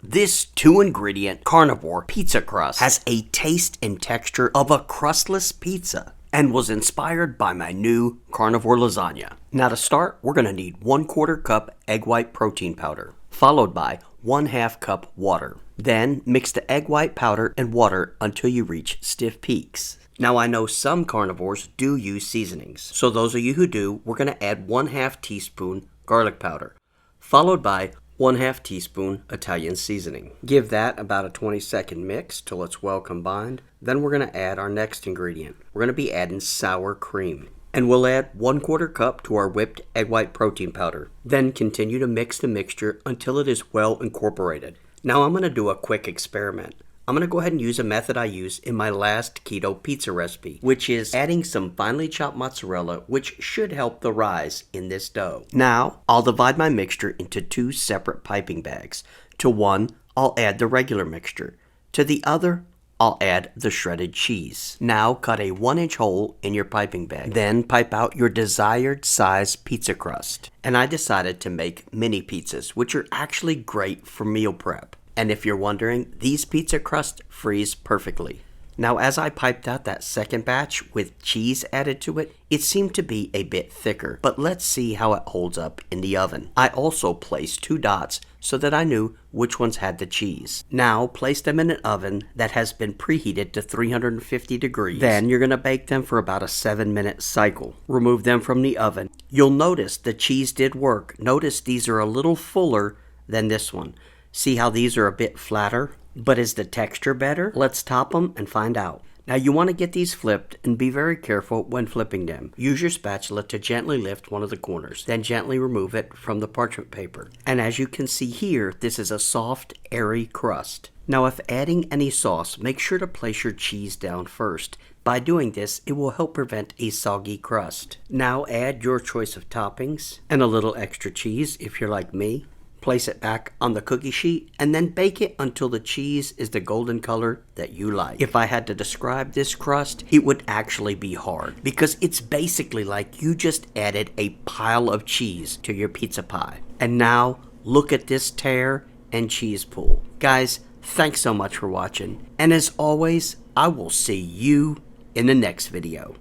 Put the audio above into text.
This 2-ingredient carnivore pizza crust has a taste and texture of a crustless pizza and was inspired by my new carnivore lasagna. Now to start, we're going to need 1/4 cup egg white protein powder, followed by 1/2 cup water. Then mix the egg white powder and water until you reach stiff peaks. Now I know some carnivores do use seasonings, so those of you who do, we're going to add 1/2 teaspoon garlic powder, followed by 1/2 teaspoon Italian seasoning. Give that about a 20-second mix till it's well combined. Then we're going to add our next ingredient. We're going to be adding sour cream. And we'll add 1/4 cup to our whipped egg white protein powder. Then continue to mix the mixture until it is well incorporated. Now I'm going to do a quick experiment. I'm going to go ahead and use a method I used in my last keto pizza recipe, which is adding some finely chopped mozzarella, which should help the rise in this dough. Now, I'll divide my mixture into 2 separate piping bags. To one, I'll add the regular mixture. To the other, I'll add the shredded cheese. Now, cut a 1-inch hole in your piping bag. Then, pipe out your desired size pizza crust. And I decided to make mini pizzas, which are actually great for meal prep. And if you're wondering, these pizza crusts freeze perfectly. Now as I piped out that second batch with cheese added to it, it seemed to be a bit thicker, but let's see how it holds up in the oven. I also placed 2 dots so that I knew which ones had the cheese. Now place them in an oven that has been preheated to 350 degrees. Then you're going to bake them for about a 7-minute cycle. Remove them from the oven. You'll notice the cheese did work. Notice these are a little fuller than this one. See how these are a bit flatter? But is the texture better? Let's top them and find out. Now you want to get these flipped and be very careful when flipping them. Use your spatula to gently lift one of the corners, then gently remove it from the parchment paper. And as you can see here, this is a soft, airy crust. Now if adding any sauce, make sure to place your cheese down first. By doing this, it will help prevent a soggy crust. Now add your choice of toppings and a little extra cheese if you're like me. Place it back on the cookie sheet and then bake it until the cheese is the golden color that you like. If I had to describe this crust, it would actually be hard because it's basically like you just added a pile of cheese to your pizza pie. And now look at this tear and cheese pool. Guys, thanks so much for watching. And as always, I will see you in the next video.